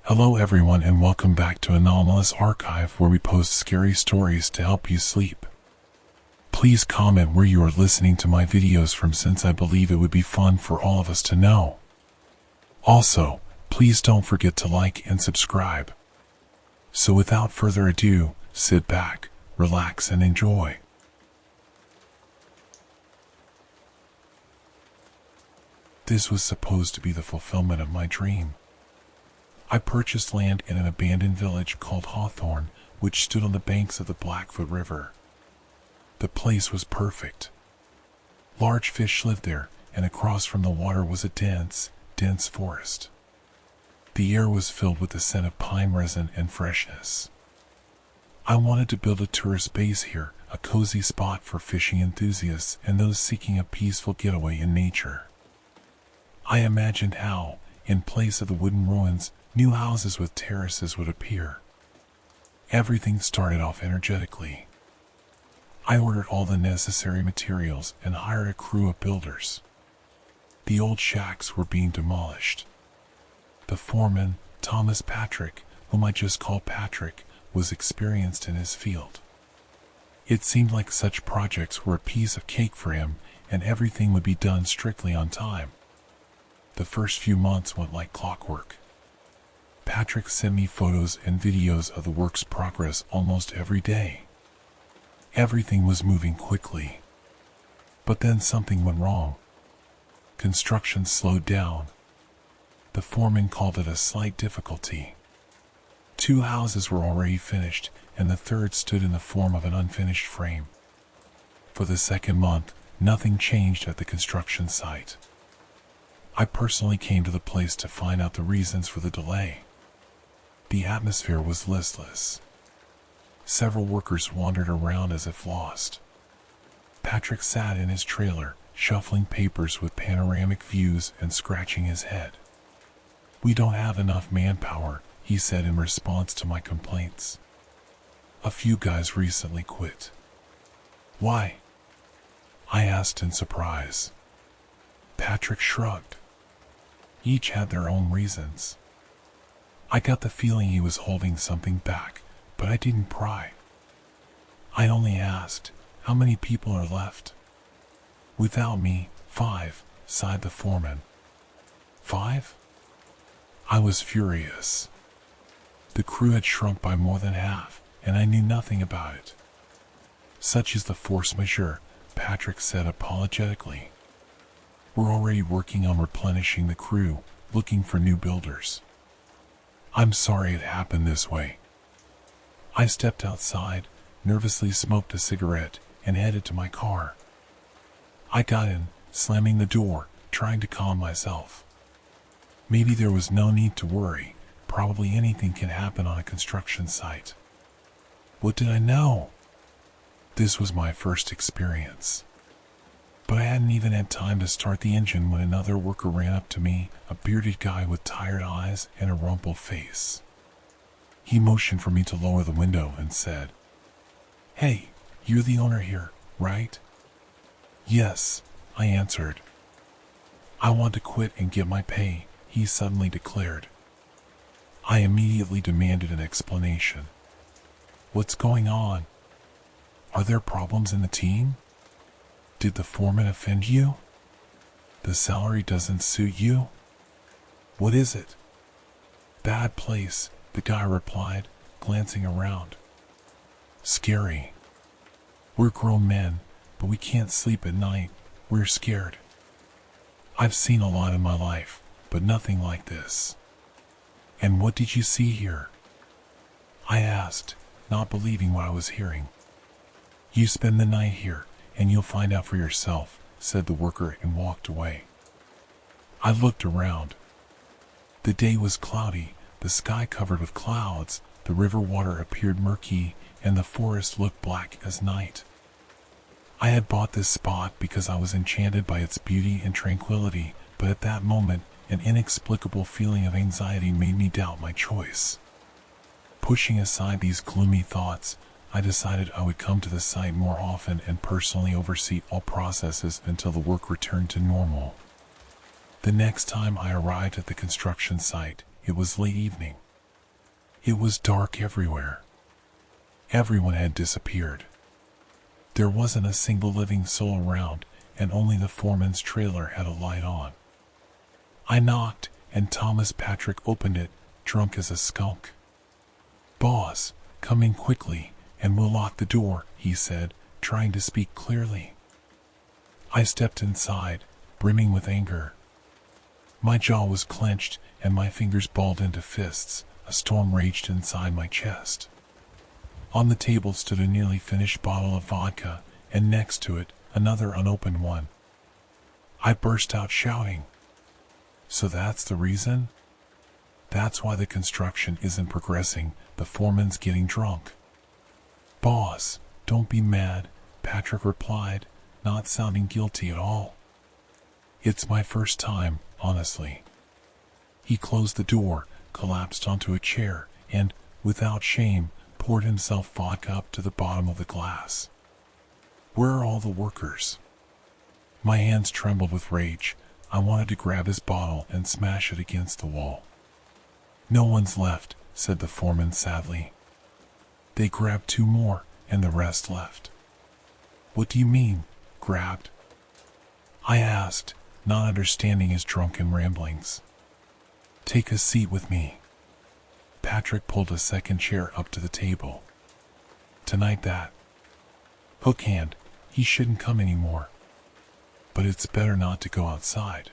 Hello everyone and welcome back to Anomalous Archive, where we post scary stories to help you sleep. Please comment where you are listening to my videos from, since I believe it would be fun for all of us to know. Also, please don't forget to like and subscribe. So without further ado, sit back, relax and enjoy. This was supposed to be the fulfillment of my dream. I purchased land in an abandoned village called Hawthorne, which stood on the banks of the Blackfoot River. The place was perfect. Large fish lived there, and across from the water was a dense forest. The air was filled with the scent of pine resin and freshness. I wanted to build a tourist base here, a cozy spot for fishing enthusiasts and those seeking a peaceful getaway in nature. I imagined how, in place of the wooden ruins, new houses with terraces would appear. Everything started off energetically. I ordered all the necessary materials and hired a crew of builders. The old shacks were being demolished. The foreman, Thomas Patrick, whom I just called Patrick, was experienced in his field. It seemed like such projects were a piece of cake for him, and everything would be done strictly on time. The first few months went like clockwork. Patrick sent me photos and videos of the work's progress almost every day. Everything was moving quickly. But then something went wrong. Construction slowed down. The foreman called it a slight difficulty. 2 houses were already finished, and the third stood in the form of an unfinished frame. For the second month, nothing changed at the construction site. I personally came to the place to find out the reasons for the delay. The atmosphere was listless. Several workers wandered around as if lost. Patrick sat in his trailer, shuffling papers with panoramic views and scratching his head. "We don't have enough manpower," he said in response to my complaints. "A few guys recently quit." "Why?" I asked in surprise. Patrick shrugged. Each had their own reasons. I got the feeling he was holding something back, but I didn't pry. I only asked, "How many people are left?" "Without me, 5, sighed the foreman. 5? I was furious. The crew had shrunk by more than half, and I knew nothing about it. "Such is the force majeure," Patrick said apologetically. "We're already working on replenishing the crew, looking for new builders." "I'm sorry it happened this way." I stepped outside, nervously smoked a cigarette, and headed to my car. I got in, slamming the door, trying to calm myself. Maybe there was no need to worry. Probably anything can happen on a construction site. What did I know? This was my first experience. But I hadn't even had time to start the engine when another worker ran up to me, a bearded guy with tired eyes and a rumpled face. He motioned for me to lower the window and said, "Hey, you're the owner here, right?" "Yes," I answered. "I want to quit and get my pay," he suddenly declared. I immediately demanded an explanation. "What's going on? Are there problems in the team? Did the foreman offend you? The salary doesn't suit you? What is it?" "Bad place," the guy replied, glancing around. "Scary. We're grown men, but we can't sleep at night. We're scared. I've seen a lot in my life, but nothing like this." "And what did you see here?" I asked, not believing what I was hearing. "You spend the night here, and you'll find out for yourself," said the worker and walked away. I looked around. The day was cloudy, the sky covered with clouds, the river water appeared murky, and the forest looked black as night. I had bought this spot because I was enchanted by its beauty and tranquility, but at that moment, an inexplicable feeling of anxiety made me doubt my choice. Pushing aside these gloomy thoughts, I decided I would come to the site more often and personally oversee all processes until the work returned to normal. The next time I arrived at the construction site, it was late evening. It was dark everywhere. Everyone had disappeared. There wasn't a single living soul around, and only the foreman's trailer had a light on. I knocked, and Thomas Patrick opened it, drunk as a skunk. "Boss, come in quickly, and we'll lock the door," he said, trying to speak clearly. I stepped inside, brimming with anger. My jaw was clenched, and my fingers balled into fists. A storm raged inside my chest. On the table stood a nearly finished bottle of vodka, and next to it, another unopened one. I burst out shouting. "So that's the reason? That's why the construction isn't progressing, the foreman's getting drunk." "Boss, don't be mad," Patrick replied, not sounding guilty at all. "It's my first time, honestly." He closed the door, collapsed onto a chair, and, without shame, poured himself vodka up to the bottom of the glass. "Where are all the workers?" My hands trembled with rage. I wanted to grab his bottle and smash it against the wall. "No one's left," said the foreman sadly. "They grabbed 2 more, and the rest left." "What do you mean, grabbed?" I asked, not understanding his drunken ramblings. "Take a seat with me." Patrick pulled a second chair up to the table. "Tonight that hookhand, he shouldn't come anymore. But it's better not to go outside.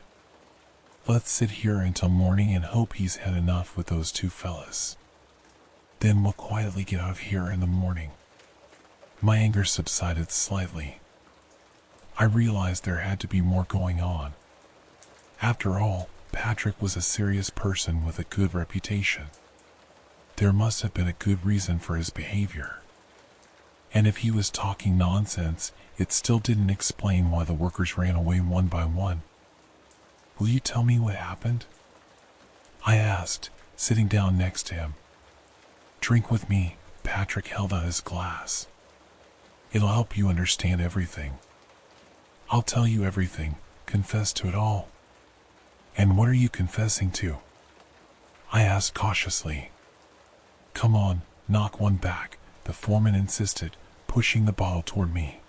Let's sit here until morning and hope he's had enough with those 2 fellas. Then we'll quietly get out of here in the morning." My anger subsided slightly. I realized there had to be more going on. After all, Patrick was a serious person with a good reputation. There must have been a good reason for his behavior. And if he was talking nonsense, it still didn't explain why the workers ran away one by one. "Will you tell me what happened?" I asked, sitting down next to him. "Drink with me." Patrick held out his glass. "It'll help you understand everything." "I'll tell you everything, confess to it all." "And what are you confessing to?" I asked cautiously. "Come on, knock one back," the foreman insisted, pushing the bottle toward me.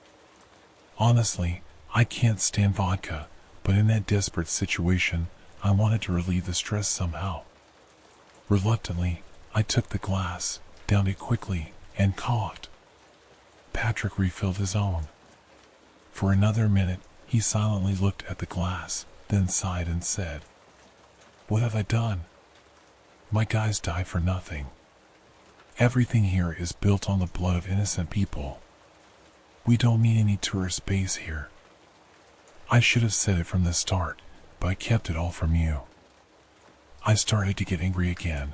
Honestly, I can't stand vodka, but in that desperate situation, I wanted to relieve the stress somehow. Reluctantly, I took the glass, downed it quickly, and coughed. Patrick refilled his own. For another minute, he silently looked at the glass, then sighed and said, "What have I done? My guys die for nothing. Everything here is built on the blood of innocent people. We don't need any tourist base here. I should have said it from the start, but I kept it all from you." I started to get angry again.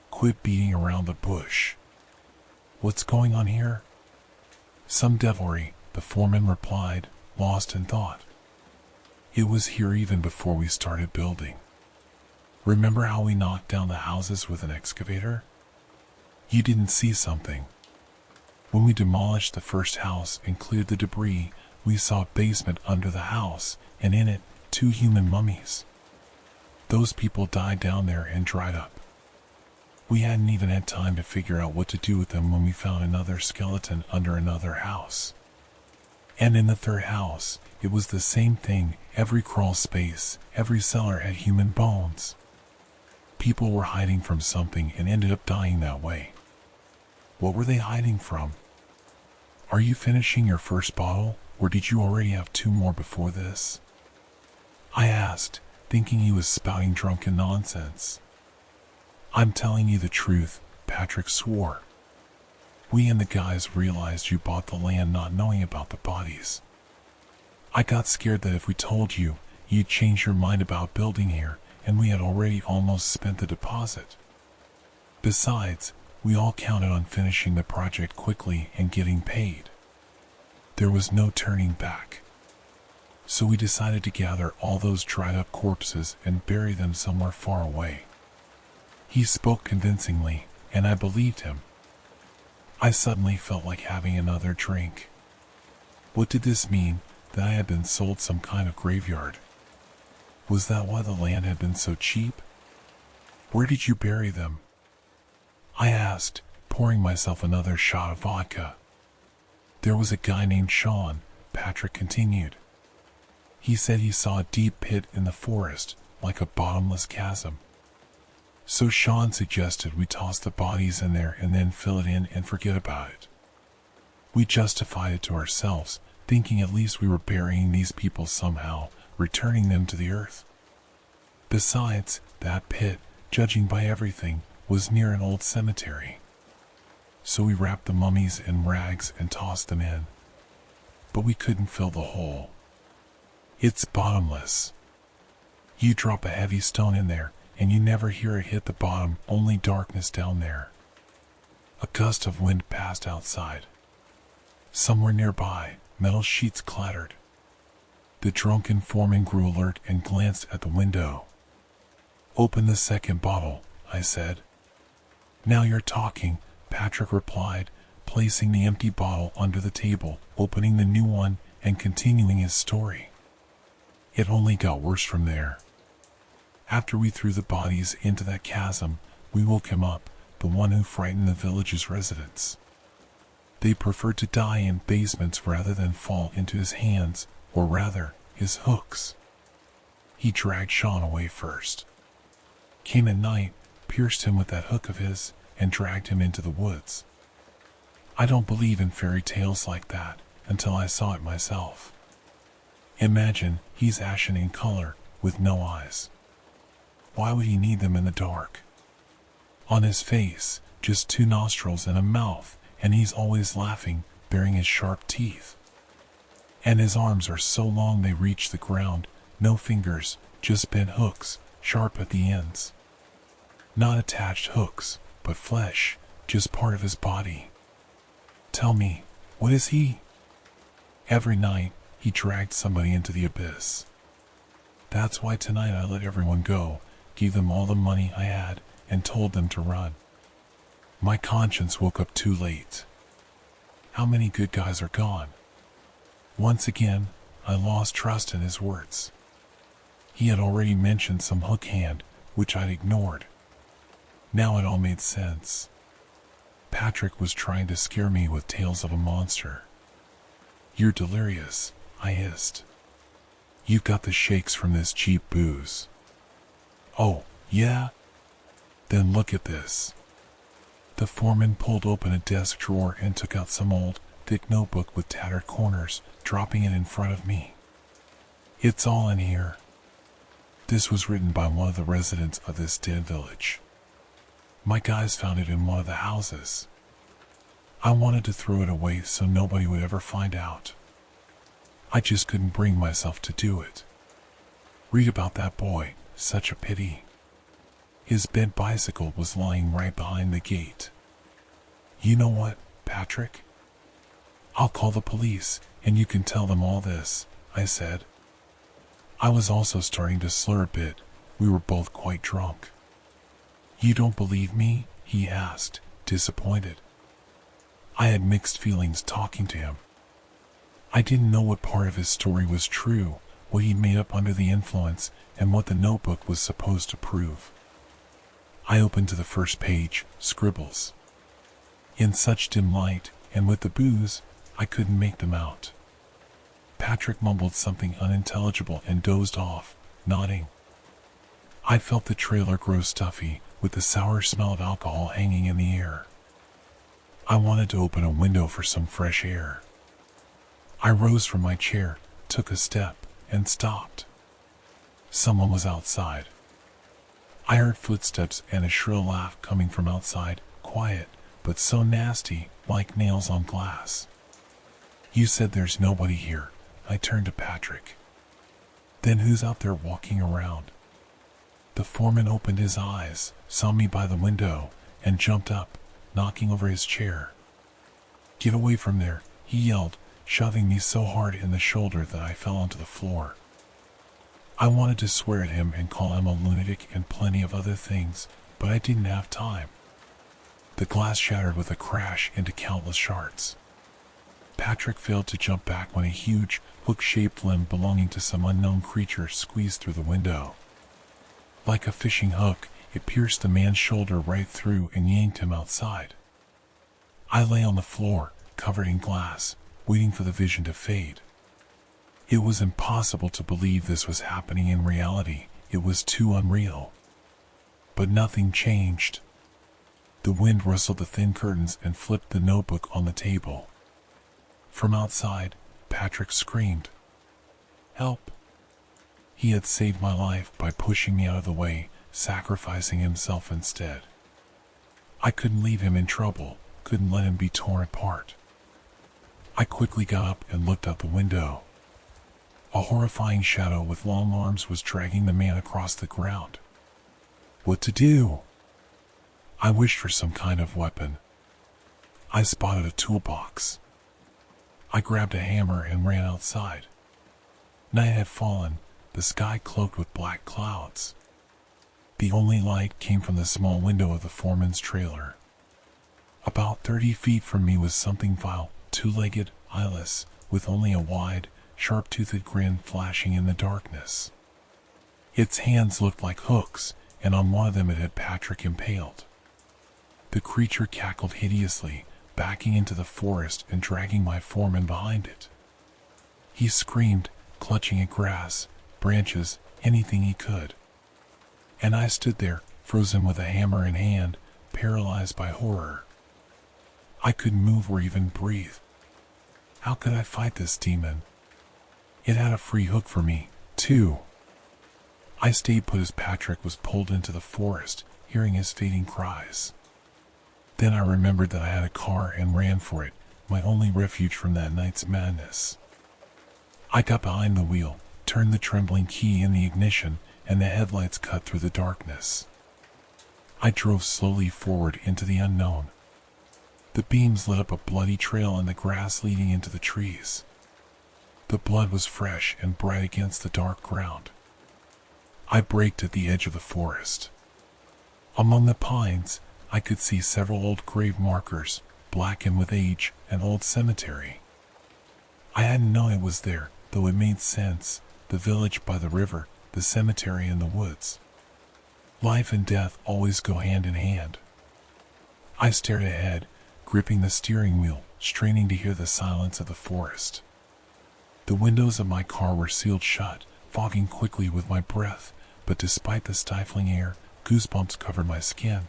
"Quit beating around the bush. What's going on here?" "Some devilry," the foreman replied, lost in thought. "It was here even before we started building. Remember how we knocked down the houses with an excavator? You didn't see something. When we demolished the first house and cleared the debris, we saw a basement under the house, and in it, 2 human mummies. Those people died down there and dried up. We hadn't even had time to figure out what to do with them when we found another skeleton under another house. And in the 3rd house, it was the same thing. Every crawl space, every cellar had human bones. People were hiding from something and ended up dying that way." "What were they hiding from? Are you finishing your first bottle, or did you already have 2 more before this?" I asked, thinking he was spouting drunken nonsense. "I'm telling you the truth," Patrick swore. "We and the guys realized you bought the land not knowing about the bodies. I got scared that if we told you, you'd change your mind about building here, and we had already almost spent the deposit. Besides, we all counted on finishing the project quickly and getting paid. There was no turning back. So we decided to gather all those dried up corpses and bury them somewhere far away." He spoke convincingly, and I believed him. I suddenly felt like having another drink. What did this mean, that I had been sold some kind of graveyard? Was that why the land had been so cheap? "Where did you bury them?" I asked, pouring myself another shot of vodka. There was a guy named Sean, Patrick continued. He said he saw a deep pit in the forest, like a bottomless chasm. So Sean suggested we toss the bodies in there and then fill it in and forget about it. We justified it to ourselves, thinking at least we were burying these people somehow, returning them to the earth. Besides, that pit, judging by everything, was near an old cemetery. So we wrapped the mummies in rags and tossed them in. But we couldn't fill the hole. It's bottomless. You drop a heavy stone in there, and you never hear it hit the bottom, only darkness down there. A gust of wind passed outside. Somewhere nearby, metal sheets clattered. The drunken foreman grew alert and glanced at the window. Open the second bottle, I said. Now you're talking, Patrick replied, placing the empty bottle under the table, opening the new one, and continuing his story. It only got worse from there. After we threw the bodies into that chasm, we woke him up, the one who frightened the village's residents. They preferred to die in basements rather than fall into his hands, or rather, his hooks. He dragged Sean away first. Came at night, pierced him with that hook of his, and dragged him into the woods. I don't believe in fairy tales like that, until I saw it myself. Imagine, he's ashen in color, with no eyes. Why would he need them in the dark? On his face, just 2 nostrils and a mouth, and he's always laughing, baring his sharp teeth. And his arms are so long they reach the ground, no fingers, just bent hooks, sharp at the ends. Not attached hooks, but flesh, just part of his body. Tell me, what is he? Every night, he dragged somebody into the abyss. That's why tonight I let everyone go, gave them all the money I had, and told them to run. My conscience woke up too late. How many good guys are gone? Once again, I lost trust in his words. He had already mentioned some hook hand, which I'd ignored. Now it all made sense. Patrick was trying to scare me with tales of a monster. You're delirious, I hissed. You've got the shakes from this cheap booze. Oh, yeah? Then look at this. The foreman pulled open a desk drawer and took out some old, thick notebook with tattered corners, dropping it in front of me. It's all in here. This was written by one of the residents of this dead village. My guys found it in one of the houses. I wanted to throw it away so nobody would ever find out. I just couldn't bring myself to do it. Read about that boy, such a pity. His bent bicycle was lying right behind the gate. You know what, Patrick? I'll call the police, and you can tell them all this, I said. I was also starting to slur a bit. We were both quite drunk. You don't believe me? He asked, disappointed. I had mixed feelings talking to him. I didn't know what part of his story was true, what he'd made up under the influence, and what the notebook was supposed to prove. I opened to the first page, scribbles. In such dim light, and with the booze, I couldn't make them out. Patrick mumbled something unintelligible and dozed off, nodding. I felt the trailer grow stuffy, with the sour smell of alcohol hanging in the air. I wanted to open a window for some fresh air. I rose from my chair, took a step, and stopped. Someone was outside. I heard footsteps and a shrill laugh coming from outside, quiet, but so nasty, like nails on glass. You said there's nobody here. I turned to Patrick. Then who's out there walking around? The foreman opened his eyes, saw me by the window, and jumped up, knocking over his chair. Get away from there, he yelled, shoving me so hard in the shoulder that I fell onto the floor. I wanted to swear at him and call him a lunatic and plenty of other things, but I didn't have time. The glass shattered with a crash into countless shards. Patrick failed to jump back when a huge, hook-shaped limb belonging to some unknown creature squeezed through the window. Like a fishing hook, It pierced the man's shoulder right through and yanked him outside. I lay on the floor, covered in glass, waiting for the vision to fade. It was impossible to believe this was happening in reality. It was too unreal. But nothing changed. The wind rustled the thin curtains and flipped the notebook on the table. From outside, Patrick screamed, "Help!" He had saved my life by pushing me out of the way, sacrificing himself instead. I couldn't leave him in trouble, couldn't let him be torn apart. I quickly got up and looked out the window. A horrifying shadow with long arms was dragging the man across the ground. What to do? I wished for some kind of weapon. I spotted a toolbox. I grabbed a hammer and ran outside. Night had fallen, the sky cloaked with black clouds. The only light came from the small window of the foreman's trailer. About 30 feet from me was something vile, two-legged, eyeless, with only a wide, sharp-toothed grin flashing in the darkness. Its hands looked like hooks, and on one of them it had Patrick impaled. The creature cackled hideously, backing into the forest and dragging my foreman behind it. He screamed, clutching at grass, branches, anything he could. And I stood there, frozen with a hammer in hand, paralyzed by horror. I couldn't move or even breathe. How could I fight this demon? It had a free hook for me, too. I stayed put as Patrick was pulled into the forest, hearing his fading cries. Then I remembered that I had a car and ran for it, my only refuge from that night's madness. I got behind the wheel, turned the trembling key in the ignition, and the headlights cut through the darkness. I drove slowly forward into the unknown. The beams lit up a bloody trail in the grass leading into the trees. The blood was fresh and bright against the dark ground. I braked at the edge of the forest. Among the pines, I could see several old grave markers, blackened with age, an old cemetery. I hadn't known it was there, though it made sense, the village by the river, the cemetery in the woods. Life and death always go hand in hand. I stared ahead, gripping the steering wheel, straining to hear the silence of the forest. The windows of my car were sealed shut, fogging quickly with my breath, but despite the stifling air, goosebumps covered my skin.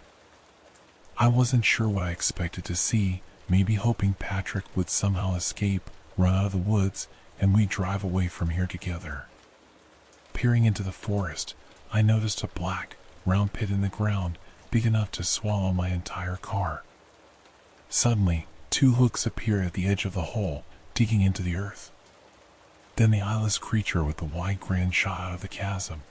I wasn't sure what I expected to see, maybe hoping Patrick would somehow escape, run out of the woods, and we'd drive away from here together. Peering into the forest, I noticed a black, round pit in the ground, big enough to swallow my entire car. Suddenly, two hooks appeared at the edge of the hole, digging into the earth. Then the eyeless creature with the wide grin shot out of the chasm.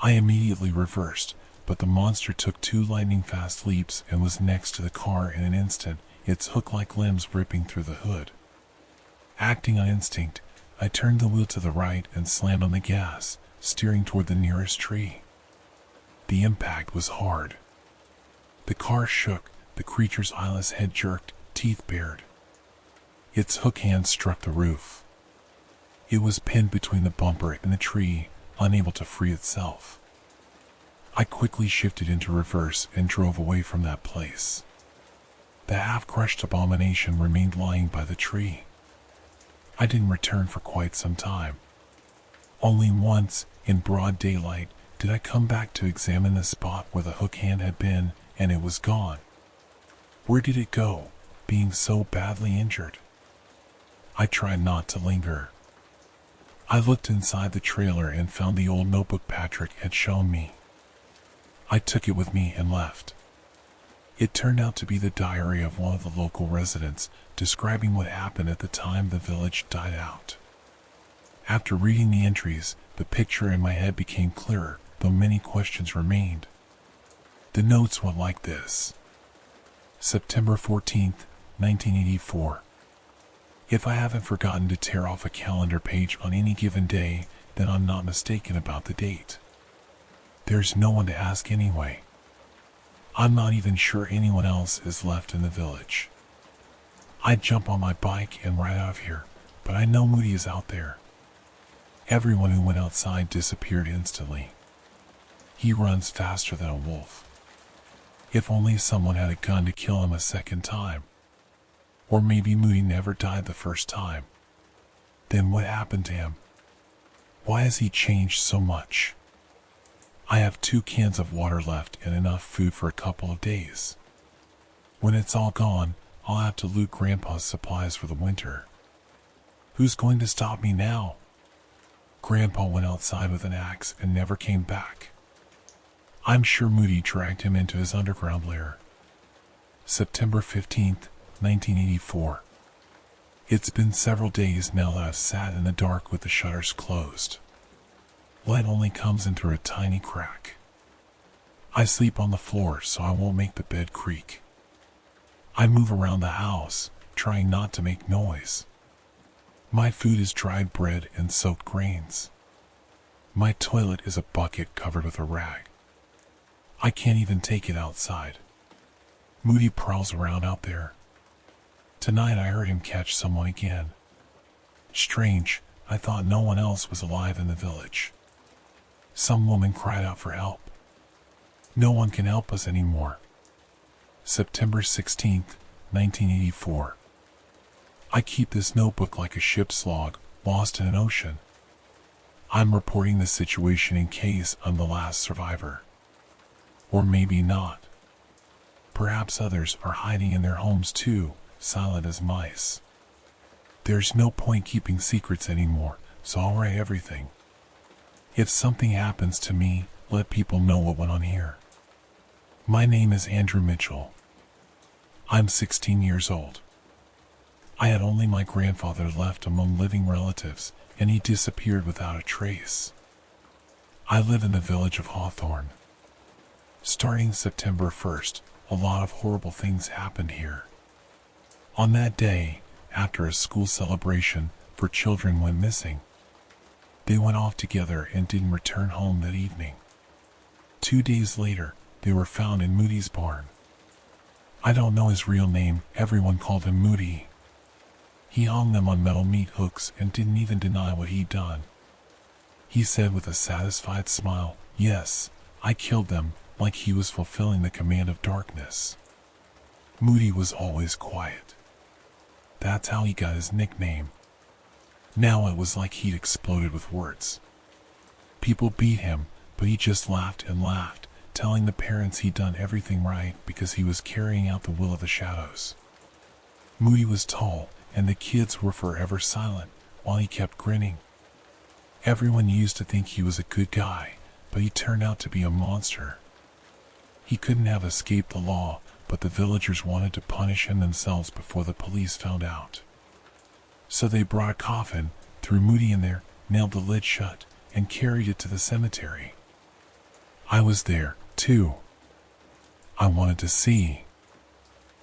I immediately reversed, but the monster took 2 lightning-fast leaps and was next to the car in an instant, its hook-like limbs ripping through the hood. Acting on instinct, I turned the wheel to the right and slammed on the gas, steering toward the nearest tree. The impact was hard. The car shook, the creature's eyeless head jerked, teeth bared. Its hook hand struck the roof. It was pinned between the bumper and the tree, unable to free itself. I quickly shifted into reverse and drove away from that place. The half-crushed abomination remained lying by the tree. I didn't return for quite some time. Only once, in broad daylight, did I come back to examine the spot where the hook hand had been, and it was gone. Where did it go, being so badly injured? I tried not to linger. I looked inside the trailer and found the old notebook Patrick had shown me. I took it with me and left. It turned out to be the diary of one of the local residents, describing what happened at the time the village died out. After reading the entries, the picture in my head became clearer, though many questions remained. The notes went like this. September 14th, 1984. If I haven't forgotten to tear off a calendar page on any given day, then I'm not mistaken about the date. There's no one to ask anyway. I'm not even sure anyone else is left in the village. I'd jump on my bike and ride out of here, but I know Moody is out there. Everyone who went outside disappeared instantly. He runs faster than a wolf. If only someone had a gun to kill him a second time. Or maybe Moody never died the first time. Then what happened to him? Why has he changed so much? I have 2 cans of water left and enough food for a couple of days. When it's all gone, I'll have to loot Grandpa's supplies for the winter. Who's going to stop me now? Grandpa went outside with an axe and never came back. I'm sure Moody dragged him into his underground lair. September 15th, 1984. It's been several days now that I've sat in the dark with the shutters closed. Light only comes in through a tiny crack. I sleep on the floor so I won't make the bed creak. I move around the house, trying not to make noise. My food is dried bread and soaked grains. My toilet is a bucket covered with a rag. I can't even take it outside. Moody prowls around out there. Tonight I heard him catch someone again. Strange, I thought no one else was alive in the village. Some woman cried out for help. No one can help us anymore. September 16th, 1984. I keep this notebook like a ship's log, lost in an ocean. I'm reporting the situation in case I'm the last survivor. Or maybe not. Perhaps others are hiding in their homes too, silent as mice. There's no point keeping secrets anymore, so I'll write everything. If something happens to me, let people know what went on here. My name is Andrew Mitchell. I'm 16 years old. I had only my grandfather left among living relatives, and he disappeared without a trace. I live in the village of Hawthorne. Starting September 1st, a lot of horrible things happened here. On that day, after a school celebration for children went missing, they went off together and didn't return home that evening. 2 days later, they were found in Moody's barn. I don't know his real name, everyone called him Moody. He hung them on metal meat hooks and didn't even deny what he'd done. He said with a satisfied smile, "Yes, I killed them," like he was fulfilling the command of darkness. Moody was always quiet. That's how he got his nickname. Now it was like he'd exploded with words. People beat him, but he just laughed and laughed, telling the parents he'd done everything right because he was carrying out the will of the shadows. Moody was tall, and the kids were forever silent, while he kept grinning. Everyone used to think he was a good guy, but he turned out to be a monster. He couldn't have escaped the law, but the villagers wanted to punish him themselves before the police found out. So they brought a coffin, threw Moody in there, nailed the lid shut, and carried it to the cemetery. I was there, too. I wanted to see.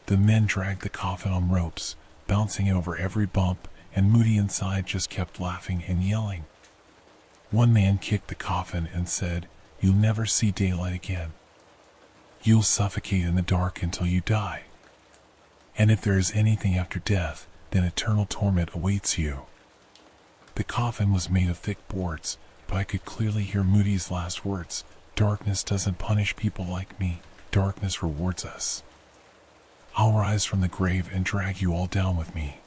The men dragged the coffin on ropes, bouncing it over every bump, and Moody inside just kept laughing and yelling. One man kicked the coffin and said, "You'll never see daylight again. You'll suffocate in the dark until you die. And if there is anything after death, then eternal torment awaits you." The coffin was made of thick boards, but I could clearly hear Moody's last words, "Darkness doesn't punish people like me, darkness rewards us. I'll rise from the grave and drag you all down with me."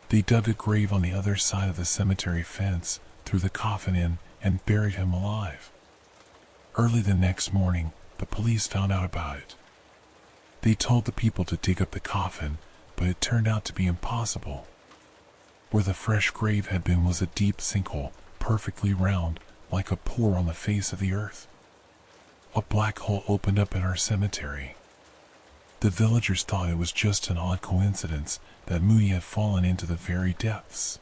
They dug a grave on the other side of the cemetery fence, threw the coffin in, and buried him alive. Early the next morning, the police found out about it. They told the people to dig up the coffin, but it turned out to be impossible. Where the fresh grave had been was a deep sinkhole, perfectly round, like a pore on the face of the earth. A black hole opened up in our cemetery. The villagers thought it was just an odd coincidence that Moody had fallen into the very depths.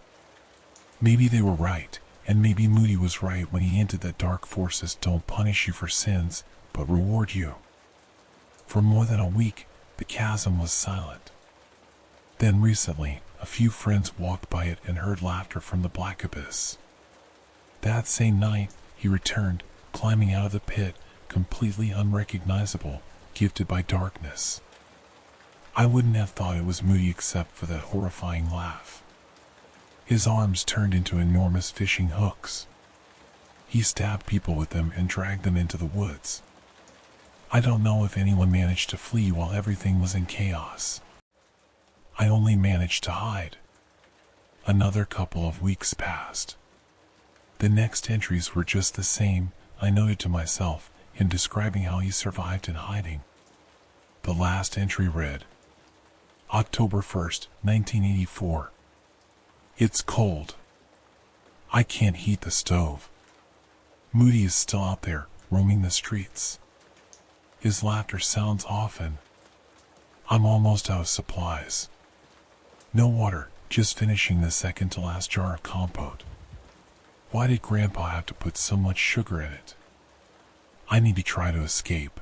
Maybe they were right, and maybe Moody was right when he hinted that dark forces don't punish you for sins, but reward you. For more than a week, the chasm was silent. Then recently, a few friends walked by it and heard laughter from the black abyss. That same night, he returned, climbing out of the pit, completely unrecognizable, gifted by darkness. I wouldn't have thought it was Moody except for that horrifying laugh. His arms turned into enormous fishing hooks. He stabbed people with them and dragged them into the woods. I don't know if anyone managed to flee while everything was in chaos. I only managed to hide. Another couple of weeks passed. The next entries were just the same, I noted to myself, in describing how he survived in hiding. The last entry read, October 1st, 1984. It's cold. I can't heat the stove. Moody is still out there, roaming the streets. His laughter sounds often. I'm almost out of supplies. No water, just finishing the second to last jar of compote. Why did Grandpa have to put so much sugar in it? I need to try to escape.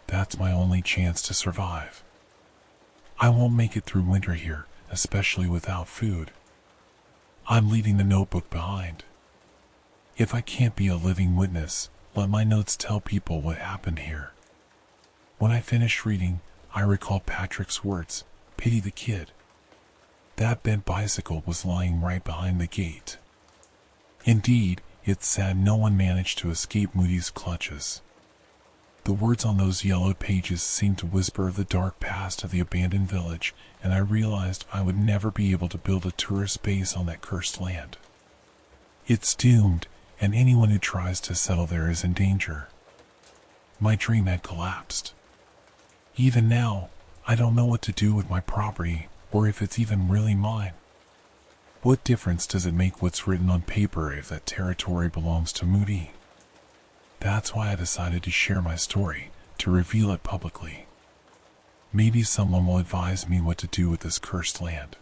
That's my only chance to survive. I won't make it through winter here, especially without food. I'm leaving the notebook behind. If I can't be a living witness, let my notes tell people what happened here. When I finished reading, I recalled Patrick's words, pity the kid. That bent bicycle was lying right behind the gate. Indeed, it's sad no one managed to escape Moody's clutches. The words on those yellowed pages seemed to whisper of the dark past of the abandoned village, and I realized I would never be able to build a tourist base on that cursed land. It's doomed, and anyone who tries to settle there is in danger. My dream had collapsed. Even now, I don't know what to do with my property, or if it's even really mine. What difference does it make what's written on paper if that territory belongs to Moody? That's why I decided to share my story, to reveal it publicly. Maybe someone will advise me what to do with this cursed land.